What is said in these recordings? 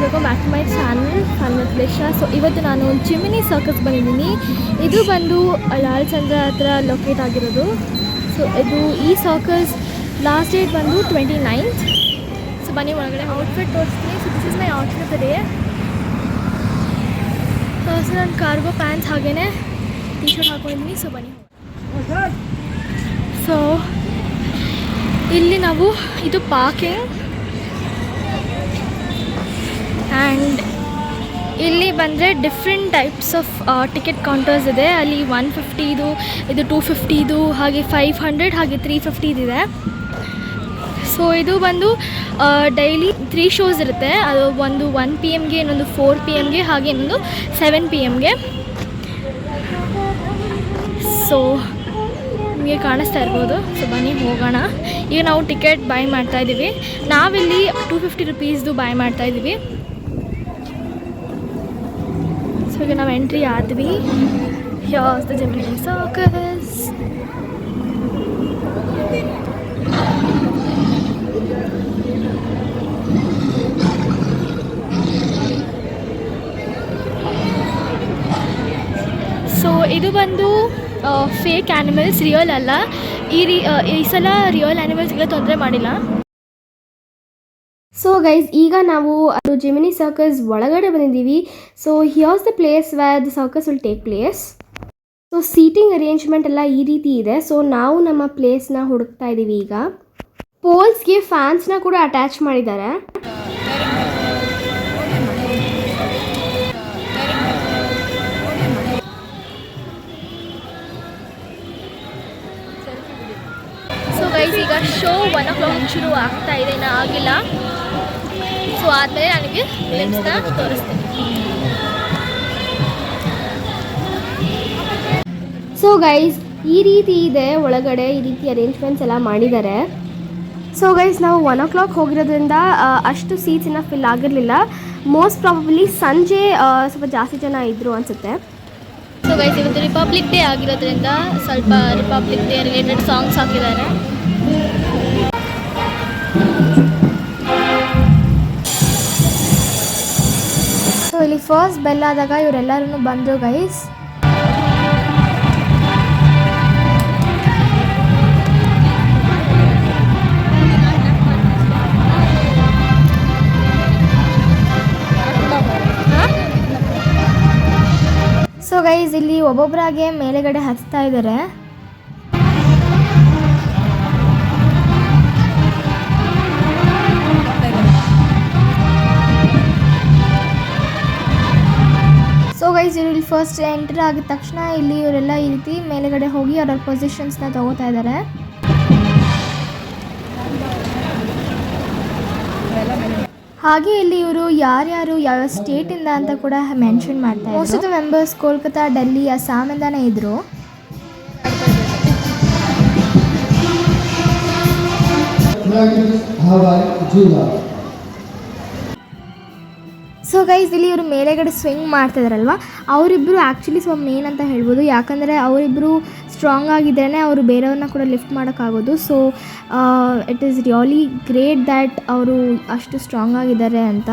Welcome back to my channel fun with Lisha. So ಇವತ್ತು ನಾನು chimney circus ಬಂದಿದ್ದೀನಿ. ಇದು ಬಂದು ಲಾಲ್ ಚಂದ್ರ ಹತ್ರ ಲೊಕೇಟ್ ಆಗಿರೋದು. ಸೊ ಇದು ಈ ಸರ್ಕಸ್ ಲಾಸ್ಟ್ ಡೇಟ್ ಬಂದು 29th. ಸೊ ಬನ್ನಿ ಒಳಗಡೆ ಔಟ್ಫಿಟ್ ತೋರಿಸ್ತೀನಿ. So this is my outfit day. So ನಾನು ಕಾರ್ಗೋ ಪ್ಯಾಂಟ್ಸ್ ಹಾಗೇ ಟಿ ಶರ್ಟ್ ಹಾಕೊಂಡಿದ್ದೀನಿ. ಸೊ ಬನ್ನಿ. ಸೊ ಇಲ್ಲಿ ನಾವು ಇದು ಪಾರ್ಕಿಂಗ್ ಆ್ಯಂಡ್ ಇಲ್ಲಿ ಬಂದರೆ different types of ticket counters ಇದೆ. ಅಲ್ಲಿ 150 ಇದು 250 ಹಾಗೆ 500 ಹಾಗೆ 350 ಇದೆ. ಸೊ ಇದು ಬಂದು ಡೈಲಿ 3 ಶೋಸ್ ಇರುತ್ತೆ. ಅದು ಒಂದು 1 PM ಇನ್ನೊಂದು 4 PM ಹಾಗೆ ಇನ್ನೊಂದು 7 PM. ಸೊ ನಿಮಗೆ ಕಾಣಿಸ್ತಾ ಇರ್ಬೋದು. ಸೊ ಬನ್ನಿ ಹೋಗೋಣ. ಈಗ ನಾವು ಟಿಕೆಟ್ ಬೈ ಮಾಡ್ತಾಯಿದ್ದೀವಿ. ನಾವಿಲ್ಲಿ 250 ರುಪೀಸ್ದು ಬೈ ಮಾಡ್ತಾಯಿದ್ದೀವಿ. ಸೊ ಈಗ ನಾವು ಎಂಟ್ರಿ ಆದ್ವಿ. Here's the Gemini circus. So ಇದು ಬಂದು ಫೇಕ್ ಆ್ಯನಿಮಲ್ಸ್, ರಿಯಲ್ ಅಲ್ಲ. ಈ ಸಲ ರಿಯಲ್ ಆ್ಯನಿಮಲ್ಸ್ಗೆಲ್ಲ ತೊಂದರೆ ಮಾಡಿಲ್ಲ. ಸೊ ಗೈಸ್, ಈಗ ನಾವು ಅದು ಜಿಮಿನಿ ಸರ್ಕಸ್ ಒಳಗಡೆ ಬಂದಿದ್ದೀವಿ. So here's the place where the circus will take place. So seating arrangement ಎಲ್ಲ ಈ ರೀತಿ ಇದೆ. ಸೊ ನಾವು ನಮ್ಮ ಪ್ಲೇಸ್ನ ಹುಡುಕ್ತಾ ಇದ್ದೀವಿ. ಈಗ ಪೋಲ್ಸ್ಗೆ ಫ್ಯಾನ್ಸ್ನ ಕೂಡ ಅಟ್ಯಾಚ್ ಮಾಡಿದ್ದಾರೆ. ಸೊ ಗೈಸ್, ಈಗ ಶೋ 1 o'clock ಶುರು ಆಗ್ತಾ ಇದೆ, ಇನ್ನೂ ಆಗಿಲ್ಲ. ಸೊ ಆದಮೇಲೆ ನನಗೆ ಫಿಲಿಮ್ಸ್ನ ತೋರಿಸ್ತೀನಿ. ಸೊ ಗೈಸ್, ಈ ರೀತಿ ಇದೆ ಒಳಗಡೆ. ಈ ರೀತಿ ಅರೇಂಜ್ಮೆಂಟ್ಸ್ ಎಲ್ಲ ಮಾಡಿದ್ದಾರೆ. ಸೊ ಗೈಸ್, ನಾವು 1 o'clock ಹೋಗಿರೋದ್ರಿಂದ ಅಷ್ಟು ಸೀಟ್ಸ್ ಇನ್ನೂ ಫಿಲ್ ಆಗಿರಲಿಲ್ಲ. ಮೋಸ್ಟ್ ಪ್ರಾಬಬ್ಲಿ ಸಂಜೆ ಸ್ವಲ್ಪ ಜಾಸ್ತಿ ಜನ ಇದ್ದರು ಅನಿಸುತ್ತೆ. ಸೊ ಗೈಸ್, ಇವತ್ತು ರಿಪಬ್ಲಿಕ್ ಡೇ ಆಗಿರೋದ್ರಿಂದ ಸ್ವಲ್ಪ ರಿಪಬ್ಲಿಕ್ ಡೇ ರಿಲೇಟೆಡ್ ಸಾಂಗ್ಸ್ ಹಾಕಿದ್ದಾರೆ. ಸೊ ಇಲ್ಲಿ ಫಸ್ಟ್ ಬೆಲ್ ಆದಾಗ ಇವರೆಲ್ಲರೂ ಬಂದರು ಗೈಸ್. ಸೊ ಗೈಸ್, ಇಲ್ಲಿ ಒಬ್ಬೊಬ್ಬರಾಗೆ ಮೇಲೆಗಡೆ ಹಚ್ತಾ ಇದ್ದಾರೆ. ಸೊ ಗೈಸ್, ಇಲ್ಲಿ ಫಸ್ಟ್ ಎಂಟರ್ ಆಗಿದ ತಕ್ಷಣ ಇಲ್ಲಿ ಇವರೆಲ್ಲ ಈ ರೀತಿ ಮೇಲೆಗಡೆ ಹೋಗಿ ಅವರ ಪೊಸಿಷನ್ಸ್ನ ತಗೋತಾ ಇದ್ದಾರೆ. ಹಾಗೆ ಇಲ್ಲಿ ಇವರು ಯಾರ್ಯಾರು ಯಾವ ಸ್ಟೇಟಿಂದ ಅಂತ ಕೂಡ ಮೆನ್ಷನ್ ಮಾಡ್ತಾರೆ. Most of the members Kolkata, Delhi, ಅಸ್ಸಾಮಿಂದಾನೇ ಇದ್ದರು. ಸೊ ಗೈಸ್, ಇಲ್ಲಿ ಇವರು ಮೇಲೆಗಡೆ ಸ್ವಿಂಗ್ ಮಾಡ್ತಿದಾರಲ್ವ, ಅವರಿಬ್ಬರು ಆ್ಯಕ್ಚುಲಿ ಸ್ವಲ್ಪ ಮೇನ್ ಅಂತ ಹೇಳ್ಬೋದು. ಯಾಕಂದರೆ ಅವರಿಬ್ಬರು ಸ್ಟ್ರಾಂಗ್ ಆಗಿದ್ರೇ ಅವರು ಬೇರೆಯವ್ರನ್ನ ಕೂಡ ಲಿಫ್ಟ್ ಮಾಡೋಕ್ಕಾಗೋದು. So it is really great that ಅವರು ಅಷ್ಟು ಸ್ಟ್ರಾಂಗ್ ಆಗಿದ್ದಾರೆ ಅಂತ.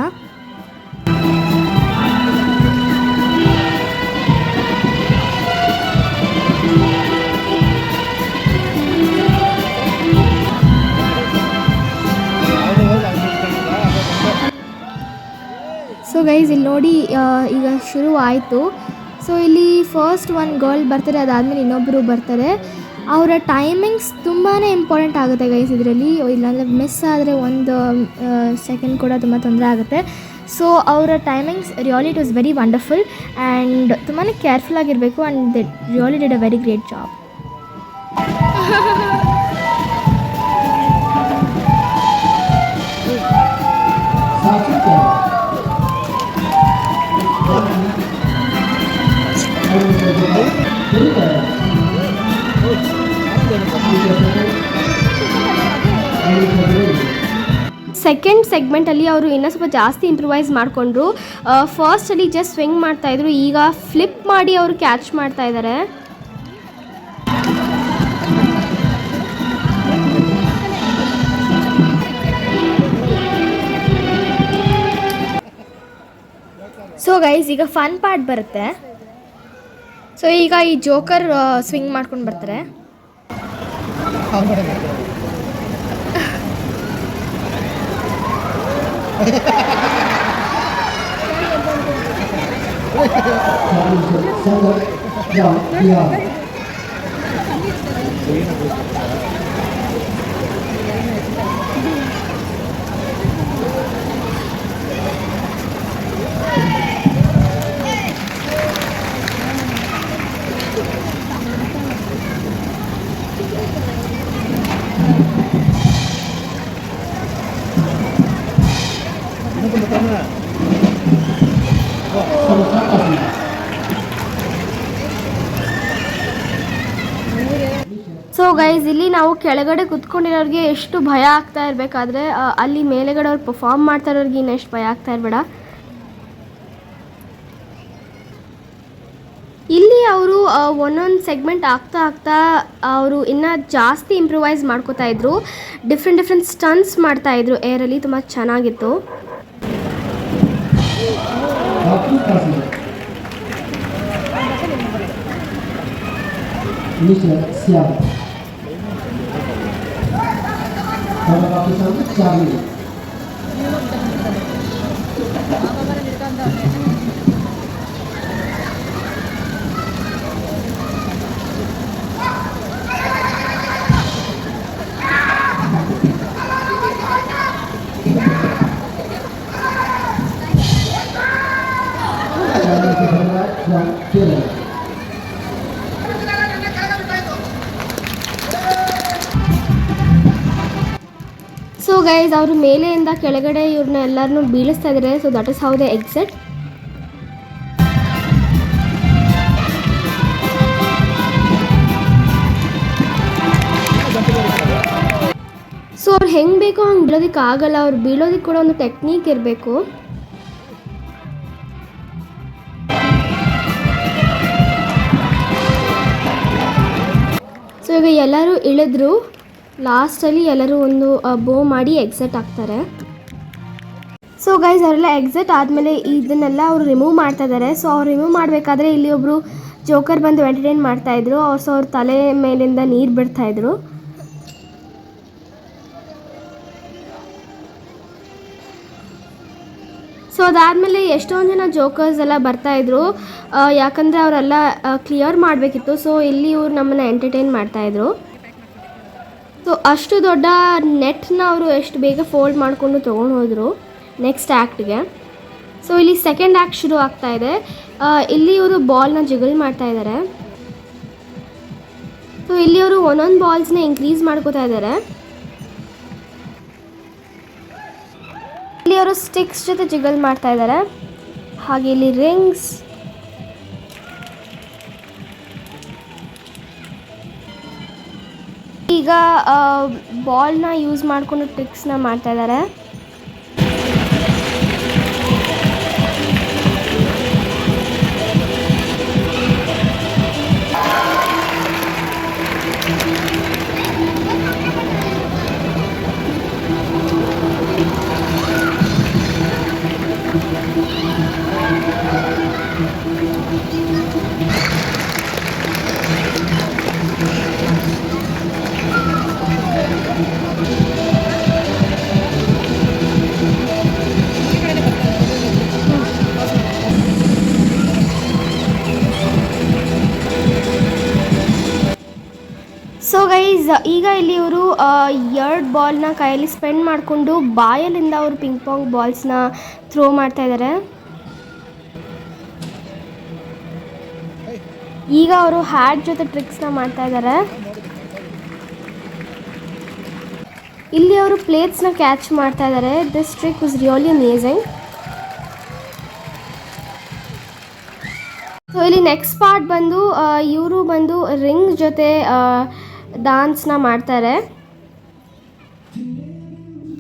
ಸೊ ಗೈಸ್, ಇಲ್ಲಿ ನೋಡಿ ಈಗ ಶುರು ಆಯಿತು. ಸೊ ಇಲ್ಲಿ ಫಸ್ಟ್ ಒಂದು ಗರ್ಲ್ ಬರ್ತಾರೆ, ಅದಾದಮೇಲೆ ಇನ್ನೊಬ್ಬರು ಬರ್ತಾರೆ. ಅವರ ಟೈಮಿಂಗ್ಸ್ ತುಂಬಾ ಇಂಪಾರ್ಟೆಂಟ್ ಆಗುತ್ತೆ ಗೈಸ್ ಇದರಲ್ಲಿ. ಇಲ್ಲಾಂದರೆ ಮಿಸ್ ಆದರೆ 1 ಸೆಕೆಂಡ್ ಕೂಡ ತುಂಬ ತೊಂದರೆ ಆಗುತ್ತೆ. ಸೊ ಅವರ timings really it was very wonderful and ತುಂಬಾ ಕೇರ್ಫುಲ್ ಆಗಿರಬೇಕು. And they really did a very great job. Second ಸೆಗ್ಮೆಂಟಲ್ಲಿ ಅವರು ಇನ್ನೂ ಸ್ವಲ್ಪ ಜಾಸ್ತಿ ಇಂಪ್ರೂವೈಸ್ ಮಾಡಿಕೊಂಡ್ರು. ಫಸ್ಟಲ್ಲಿ ಜಸ್ಟ್ ಸ್ವಿಂಗ್ ಮಾಡ್ತಾಯಿದ್ರು, ಈಗ ಫ್ಲಿಪ್ ಮಾಡಿ ಅವರು ಕ್ಯಾಚ್ ಮಾಡ್ತಾಯಿದ್ದಾರೆ. ಗೈಸ್ ಈಗ ಫನ್ ಪಾರ್ಟ್ ಬರುತ್ತೆ. ಸೊ ಈಗ ಈ ಜೋಕರ್ ಸ್ವಿಂಗ್ ಮಾಡ್ಕೊಂಡು ಬರ್ತಾರೆ. ಸೊ ಗೈಸ್ ಇಲ್ಲಿ ನಾವು ಕೆಳಗಡೆ ಕುತ್ಕೊಂಡಿರೋರಿಗೆ ಎಷ್ಟು ಭಯ ಆಗ್ತಾ ಇರಬೇಕಾದ್ರೆ ಅಲ್ಲಿ ಮೇಲೆಗಡೆ ಅವ್ರು ಪರ್ಫಾರ್ಮ್ ಮಾಡ್ತಾ ಇರೋರಿಗೆ ಇನ್ನೆಷ್ಟು ಭಯ ಆಗ್ತಾ ಇರಬೇಡ. ಇಲ್ಲಿ ಅವರು ಒಂದೊಂದು ಸೆಗ್ಮೆಂಟ್ ಆಗ್ತಾ ಅವರು ಇನ್ನೂ ಜಾಸ್ತಿ ಇಂಪ್ರೂವೈಸ್ ಮಾಡ್ಕೋತಾ ಇದ್ರು. ಡಿಫ್ರೆಂಟ್ ಸ್ಟನ್ಸ್ ಮಾಡ್ತಾ ಇದ್ರು ಏರಲ್ಲಿ. ತುಂಬ ಚೆನ್ನಾಗಿತ್ತು. ಸೊ ಗೈಸ್ ಅವರು ಮೇಲೆಯಿಂದ ಕೆಳಗಡೆ ಇವ್ರನ್ನ ಎಲ್ಲರನ್ನೂ ಬೀಳಿಸ್ತಾ ಇದ್ದಾರೆ. So that is how they exit. So ಅವ್ರು ಹೆಂಗೆ ಬೇಕೋ ಹಂಗೆ ಬೀಳೋದಕ್ಕೆ ಆಗಲ್ಲ. ಅವ್ರು ಬೀಳೋದಕ್ಕೆ ಕೂಡ ಒಂದು ಟೆಕ್ನಿಕ್ ಇರಬೇಕು. ಸೊ ಈಗ ಎಲ್ಲರೂ ಇಳಿದ್ರು. ಲಾಸ್ಟಲ್ಲಿ ಎಲ್ಲರೂ ಒಂದು ಬೋ ಮಾಡಿ ಎಕ್ಸಿಟ್ ಆಗ್ತಾರೆ. ಸೊ ಗೈಸ್ ಅವರೆಲ್ಲ ಎಕ್ಸಿಟ್ ಆದಮೇಲೆ ಇದನ್ನೆಲ್ಲ ಅವರು ರಿಮೂವ್ ಮಾಡ್ತಾ ಇದ್ದಾರೆ. ಸೊ ಅವ್ರು ರಿಮೂವ್ ಮಾಡಬೇಕಾದ್ರೆ ಇಲ್ಲಿ ಒಬ್ಬರು ಜೋಕರ್ ಬಂದು ಎಂಟರ್ಟೈನ್ ಮಾಡ್ತಾಯಿದ್ರು. ಅವ್ರ ತಲೆ ಮೇಲಿಂದ ನೀರು ಬಿಡ್ತಾಯಿದ್ರು. ಸೊ ಅದಾದಮೇಲೆ ಎಷ್ಟೊಂದು ಜನ ಜೋಕರ್ಸ್ ಎಲ್ಲ ಬರ್ತಾಯಿದ್ರು. ಯಾಕಂದರೆ ಅವರೆಲ್ಲ ಕ್ಲಿಯರ್ ಮಾಡಬೇಕಿತ್ತು. ಸೊ ಇಲ್ಲಿ ಇವ್ರು ನಮ್ಮನ್ನು ಎಂಟರ್ಟೈನ್ ಮಾಡ್ತಾಯಿದ್ರು. ಸೊ ಅಷ್ಟು ದೊಡ್ಡ ನೆಟ್ನ ಅವರು ಎಷ್ಟು ಬೇಗ ಫೋಲ್ಡ್ ಮಾಡಿಕೊಂಡು ತೊಗೊಂಡು ಹೋದರು ನೆಕ್ಸ್ಟ್ ಆ್ಯಕ್ಟ್ಗೆ. ಸೊ ಇಲ್ಲಿ ಸೆಕೆಂಡ್ ಆ್ಯಕ್ಟ್ ಶುರು ಆಗ್ತಾ ಇದೆ. ಇಲ್ಲಿ ಇವರು ಬಾಲ್ನ ಜಿಗಲ್ ಮಾಡ್ತಾ ಇದ್ದಾರೆ. ಸೊ ಇಲ್ಲಿ ಅವರು ಒಂದೊಂದು ಬಾಲ್ಸ್ನ ಇನ್ಕ್ರೀಸ್ ಮಾಡ್ಕೋತಾ ಇದ್ದಾರೆ. ಇಲ್ಲಿ ಅವರು ಸ್ಟಿಕ್ಸ್ ಜೊತೆ ಜಿಗಲ್ ಮಾಡ್ತಾ ಇದ್ದಾರೆ. ಹಾಗೆ ಇಲ್ಲಿ ರಿಂಗ್ಸ್, ಈಗ ಬಾಲ್ನ ಯೂಸ್ ಮಾಡಿಕೊಂಡು ಟ್ರಿಕ್ಸ್ನ ಮಾಡ್ತಾ ಇದ್ದಾರೆ. ಸೊ ಗೈಸ್ ಈಗ ಇಲ್ಲಿ ಇವರು 2 ಬಾಲ್ನ ಕೈಯಲ್ಲಿ ಸ್ಪೆಂಡ್ ಮಾಡಿಕೊಂಡು ಬಾಯಲ್ಲಿಂದ ಅವರು ಪಿಂಗ್ ಪಾಂಗ್ ಬಾಲ್ಸ್ನ ಥ್ರೋ ಮಾಡ್ತಾ ಇದ್ದಾರೆ. ಈಗ ಅವರು ಹ್ಯಾಟ್ ಜೊತೆ ಟ್ರಿಕ್ಸ್ನ ಮಾಡ್ತಾ ಇದ್ದಾರೆ. ಇಲ್ಲಿ ಅವರು ಪ್ಲೇಟ್ಸ್ನ ಕ್ಯಾಚ್ ಮಾಡ್ತಾ ಇದ್ದಾರೆ. This trick was really amazing. So ಇಲ್ಲಿ ನೆಕ್ಸ್ಟ್ ಪಾರ್ಟ್ ಬಂದು ಇವರು ಬಂದು ರಿಂಗ್ ಜೊತೆ ಡಾನ್ಸ್ನ ಮಾಡ್ತಾರೆ.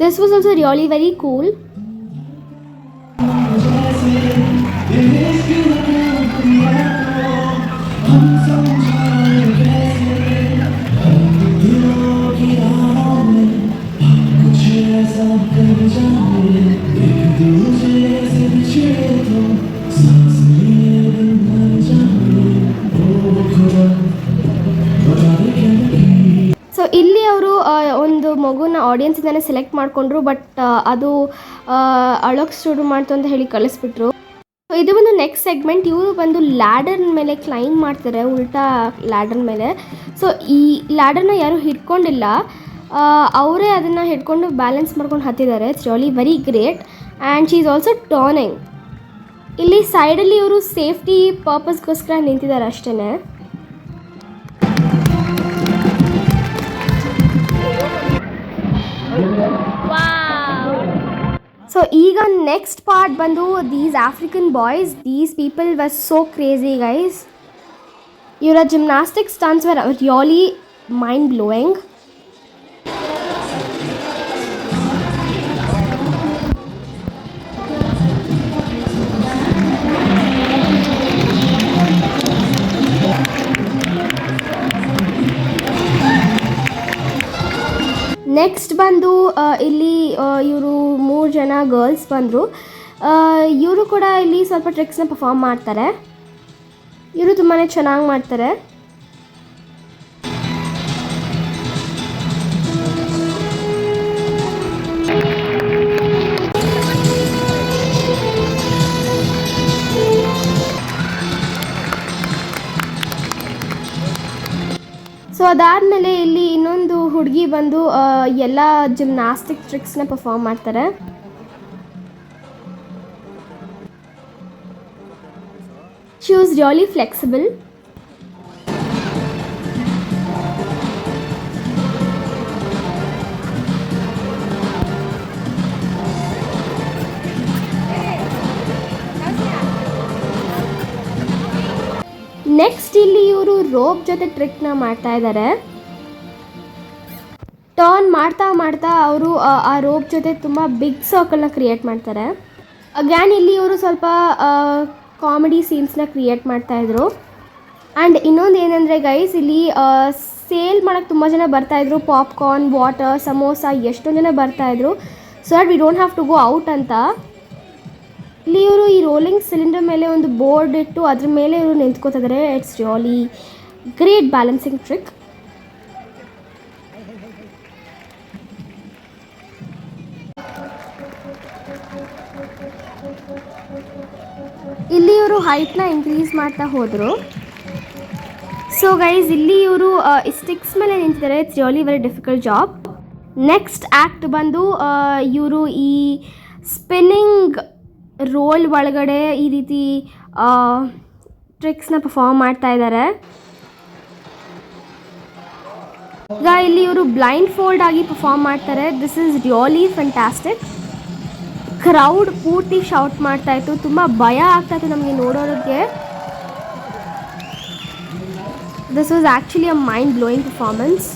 This was also really very cool. सब कर जाने एक दूसरे से बिछड़े तो ಹುಡುಗನ ಆಡಿಯನ್ಸಿಂದನೇ ಸೆಲೆಕ್ಟ್ ಮಾಡಿಕೊಂಡ್ರು, ಬಟ್ ಅದು ಅಳೋಕ್ಕೆ ಶುರು ಮಾಡ್ತು ಅಂತ ಹೇಳಿ ಕಳಿಸ್ಬಿಟ್ರು. ಸೊ ಇದು ಒಂದು ನೆಕ್ಸ್ಟ್ ಸೆಗ್ಮೆಂಟ್. ಇವರು ಬಂದು ಲ್ಯಾಡರ್ ಮೇಲೆ ಕ್ಲೈಂಬ್ ಮಾಡ್ತಾರೆ, ಉಲ್ಟಾ ಲ್ಯಾಡರ್ ಮೇಲೆ. ಸೊ ಈ ಲ್ಯಾಡರ್ನ ಯಾರು ಹಿಡ್ಕೊಂಡಿಲ್ಲ, ಅವರೇ ಅದನ್ನು ಹಿಡ್ಕೊಂಡು ಬ್ಯಾಲೆನ್ಸ್ ಮಾಡ್ಕೊಂಡು ಹತ್ತಿದ್ದಾರೆ. It's really very great. And she is also turning. ಇಲ್ಲಿ ಸೈಡಲ್ಲಿ ಇವರು ಸೇಫ್ಟಿ ಪರ್ಪಸ್ಗೋಸ್ಕರ ನಿಂತಿದ್ದಾರೆ ಅಷ್ಟೇ. ಸೊ ಈಗ ನೆಕ್ಸ್ಟ್ ಪಾರ್ಟ್ ಬಂದು these African boys. These people were so crazy guys. ಇವರ gymnastic stunts were really mind blowing. Next ಬಂದು ಇಲ್ಲಿ ಇವರು 3 ಜನ ಗರ್ಲ್ಸ್ ಬಂದರು. ಇವರು ಕೂಡ ಇಲ್ಲಿ ಸ್ವಲ್ಪ ಟ್ರಿಕ್ಸ್ನ ಪರ್ಫಾರ್ಮ್ ಮಾಡ್ತಾರೆ. ಇವರು ತುಂಬಾ ಚೆನ್ನಾಗಿ ಮಾಡ್ತಾರೆ. ಸೊ ಅದಾದಮೇಲೆ ಇಲ್ಲಿ ಇನ್ನೊಂದು ಹುಡುಗಿ ಬಂದು ಎಲ್ಲ ಜಿಮ್ನಾಸ್ಟಿಕ್ ಟ್ರಿಕ್ಸ್ನ ಪರ್ಫಾರ್ಮ್ ಮಾಡ್ತಾರೆ. She was really flexible. Next ಇಲ್ಲಿ ಇವರು ರೋಪ್ ಜೊತೆ ಟ್ರಿಕ್ನ ಮಾಡ್ತಾ ಇದ್ದಾರೆ. ಟರ್ನ್ ಮಾಡ್ತಾ ಮಾಡ್ತಾ ಅವರು ಆ ರೋಪ್ ಜೊತೆ ತುಂಬ ಬಿಗ್ ಸರ್ಕಲ್ನ ಕ್ರಿಯೇಟ್ ಮಾಡ್ತಾರೆ. ಅಗ್ಯಾನ್ ಇಲ್ಲಿ ಇವರು ಸ್ವಲ್ಪ ಕಾಮಿಡಿ ಸೀನ್ಸ್ನ ಕ್ರಿಯೇಟ್ ಮಾಡ್ತಾಯಿದ್ರು. ಆ್ಯಂಡ್ ಇನ್ನೊಂದು ಏನಂದರೆ ಗೈಸ್, ಇಲ್ಲಿ ಸೇಲ್ ಮಾಡೋಕ್ಕೆ ತುಂಬ ಜನ ಬರ್ತಾಯಿದ್ರು. ಪಾಪ್ಕಾರ್ನ್, ವಾಟರ್, ಸಮೋಸ ಎಷ್ಟೊಂದು ಜನ ಬರ್ತಾಯಿದ್ರು. So that we don't have to go out ಅಂತ. ಇಲ್ಲಿ ಇವರು ಈ ರೋಲಿಂಗ್ ಸಿಲಿಂಡರ್ ಮೇಲೆ ಒಂದು ಬೋರ್ಡ್ ಇಟ್ಟು ಅದ್ರ ಮೇಲೆ ಇವರು ನಿಂತ್ಕೋತಿದ್ದಾರೆ. It's really great balancing trick. ಇಲ್ಲಿ ಇವರು ಹೈಟ್ನ ಇನ್ಕ್ರೀಸ್ ಮಾಡ್ತಾ ಹೋದರು. ಸೊ ಗೈಸ್, ಇಲ್ಲಿ ಇವರು ಸ್ಟಿಕ್ಸ್ ಮೇಲೆ ನಿಂತಿದ್ದಾರೆ. It's really very difficult job. Next act ಬಂದು ಇವರು ಈ ಸ್ಪಿನ್ನಿಂಗ್ ರೋಲ್ ಒಳಗಡೆ ಈ ರೀತಿ ಟ್ರಿಕ್ಸ್ನ ಪರ್ಫಾರ್ಮ್ ಮಾಡ್ತಾ ಇದ್ದಾರೆ. ಈಗ ಇಲ್ಲಿ ಇವರು ಬ್ಲೈಂಡ್ ಫೋಲ್ಡ್ ಆಗಿ ಪರ್ಫಾರ್ಮ್ ಮಾಡ್ತಾರೆ. This is really fantastic. Crowd ಪೂರ್ತಿ ಶೌಟ್ ಮಾಡ್ತಾಯಿತ್ತು. ತುಂಬ ಭಯ ಆಗ್ತಾಯಿತ್ತು ನಮಗೆ ನೋಡೋರಿಗೆ. This was actually a mind blowing performance.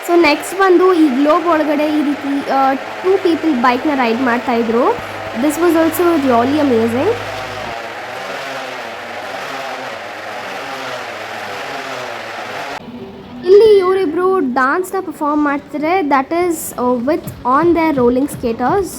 So next ಬಂದು ಈ ಗ್ಲೋಬ್ ಒಳಗಡೆ ಈ ರೀತಿ 2 ಪೀಪಲ್ ಬೈಕ್ನ ರೈಡ್ ಮಾಡ್ತಾಯಿದ್ರು. This was also really amazing. ಇಲ್ಲಿ ಇವರಿಬ್ಬರು ಡಾನ್ಸ್ನ ಪರ್ಫಾರ್ಮ್ ಮಾಡ್ತಾರೆ. That is with on their rolling skaters.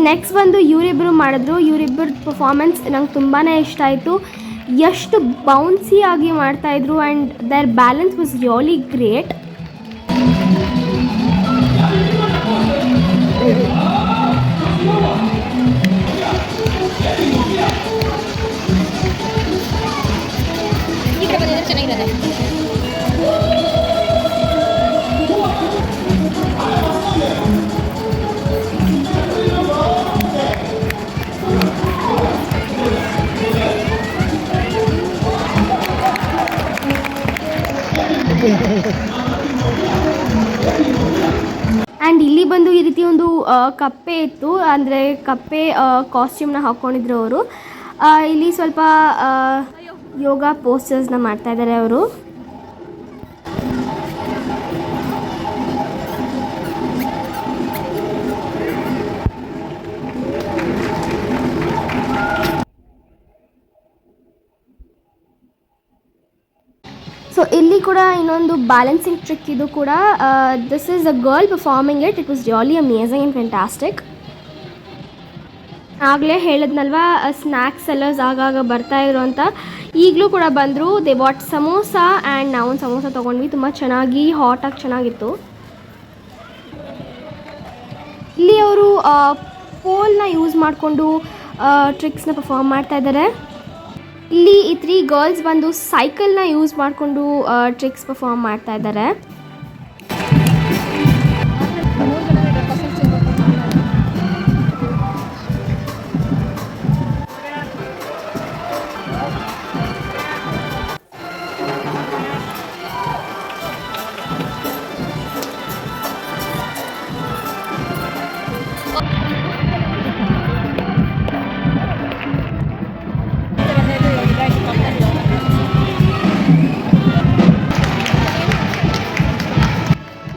Next ಬಂದು ಇವರಿಬ್ಬರು ಮಾಡಿದ್ರು. ಇವರಿಬ್ಬರ ಪರ್ಫಾರ್ಮೆನ್ಸ್ ನಂಗೆ ತುಂಬಾ ಇಷ್ಟ ಆಯಿತು. ಎಷ್ಟು ಬೌನ್ಸಿಯಾಗಿ ಮಾಡ್ತಾಯಿದ್ರು and their balance was really great. And ಇಲ್ಲಿ ಬಂದು ಈ ರೀತಿ ಒಂದು ಕಪ್ಪೆ ಇತ್ತು, ಅಂದರೆ ಕಪ್ಪೆ ಕಾಸ್ಟ್ಯೂಮ್ನ ಹಾಕ್ಕೊಂಡಿದ್ರು ಅವರು. ಇಲ್ಲಿ ಸ್ವಲ್ಪ ಯೋಗ ಪೋಸ್ಟರ್ಸ್ನ ಮಾಡ್ತಾಯಿದ್ದಾರೆ ಅವರು. ಸೊ ಇಲ್ಲಿ ಕೂಡ ಇನ್ನೊಂದು ಬ್ಯಾಲೆನ್ಸಿಂಗ್ ಟ್ರಿಕ್ ಇದು ಕೂಡ. This is a girl performing it was really amazing and fantastic. ಆಗಲೇ ಹೇಳಿದ್ನಲ್ವಾ ಸ್ನ್ಯಾಕ್ಸ್ ಸೆಲ್ಲರ್ಸ್ ಆಗಾಗ ಬರ್ತಾ ಇರೋ ಅಂತ, ಈಗಲೂ ಕೂಡ ಬಂದರು. ದೇ ವಾಟ್ ಸಮೋಸ ಆ್ಯಂಡ್ ನಾವೊಂದು ಸಮೋಸ ತೊಗೊಂಡ್ವಿ. ತುಂಬ ಚೆನ್ನಾಗಿ ಹಾಟಾಗಿ ಚೆನ್ನಾಗಿತ್ತು. ಇಲ್ಲಿ ಅವರು ಪೋಲ್ನ ಯೂಸ್ ಮಾಡಿಕೊಂಡು ಟ್ರಿಕ್ಸ್ನ ಪರ್ಫಾರ್ಮ್ ಮಾಡ್ತಾ ಇದ್ದಾರೆ. ಇಲ್ಲಿ ಈ 3 ಗರ್ಲ್ಸ್ ಬಂದು ಸೈಕಲ್ನ ಯೂಸ್ ಮಾಡಿಕೊಂಡು ಟ್ರಿಕ್ಸ್ ಪರ್ಫಾರ್ಮ್ ಮಾಡ್ತಾ ಇದ್ದಾರೆ.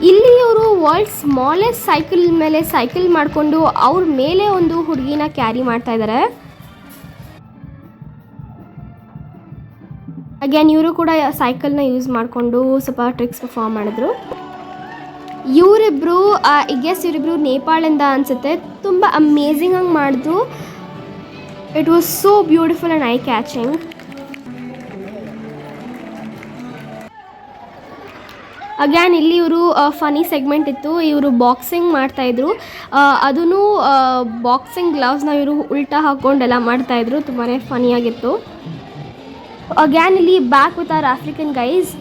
ಇಲ್ಲಿ ಅವರು ವರ್ಲ್ಡ್ ಸ್ಮಾಲೆಸ್ಟ್ ಸೈಕಲ್ ಮೇಲೆ ಸೈಕಲ್ ಮಾಡಿಕೊಂಡು ಅವ್ರ ಮೇಲೆ ಒಂದು ಹುಡುಗಿನ ಕ್ಯಾರಿ ಮಾಡ್ತಾ ಇದ್ದಾರೆ. ಅಗೇನ್ ಇವರು ಕೂಡ ಸೈಕಲ್ನ ಯೂಸ್ ಮಾಡಿಕೊಂಡು ಸ್ವಲ್ಪ ಟ್ರಿಕ್ಸ್ ಪರ್ಫಾರ್ಮ್ ಮಾಡಿದ್ರು. ಇವರಿಬ್ಬರು ಇವರಿಬ್ಬರು ನೇಪಾಳಿಂದ ಅನಿಸುತ್ತೆ. ತುಂಬ ಅಮೇಝಿಂಗ್ ಆಗಿ ಮಾಡಿದ್ರು. It was so beautiful and I catching. Again ಇಲ್ಲಿ ಇವರು ಫನಿ ಸೆಗ್ಮೆಂಟ್ ಇತ್ತು. ಇವರು ಬಾಕ್ಸಿಂಗ್ ಮಾಡ್ತಾಯಿದ್ರು. ಅದೂ ಬಾಕ್ಸಿಂಗ್ ಗ್ಲವ್ಸ್ನ ಇವರು ಉಲ್ಟಾ ಹಾಕ್ಕೊಂಡೆಲ್ಲ ಮಾಡ್ತಾಯಿದ್ರು. ತುಂಬಾ ಫನಿಯಾಗಿತ್ತು. ಅಗ್ಯಾನ್ ಇಲ್ಲಿ back with our African guys.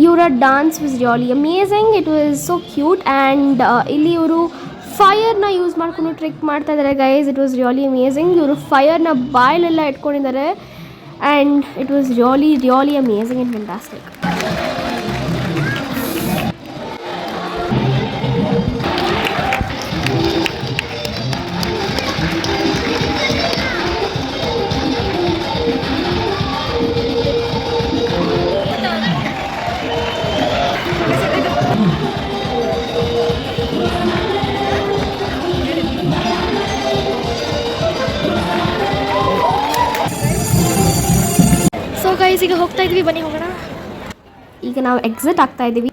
ಇವರ dance was really amazing. It was so cute. And ಇಲ್ಲಿ ಇವರು ಫೈರ್ನ ಯೂಸ್ ಮಾಡ್ಕೊಂಡು ಟ್ರಿಕ್ ಮಾಡ್ತಾ ಇದ್ದಾರೆ guys. It was really amazing. ಇವರು ಫೈರ್ನ ಬಾಯಲ್ಲೆಲ್ಲ ಇಟ್ಕೊಂಡಿದ್ದಾರೆ. And it was really amazing and fantastic. So guys ಈಗ ಹೋಗ್ತಾ ಇದ್ವಿ, ಬನ್ನಿ ಹೋಗೋಣ. ಈಗ ನಾವು ಎಕ್ಸಿಟ್ ಆಗ್ತಾ ಇದ್ದೀವಿ.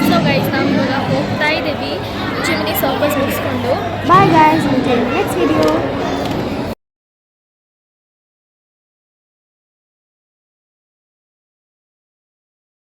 ಸೊ ಗೈಸ್ ನಾವು ಇವಾಗ ಹೋಗ್ತಾ ಇದ್ದೀವಿ ಚಿಮ್ನಿ ಸರ್ಕಸ್ ಮುಗಿಸ್ಕೊಂಡು. Bye guys, next video.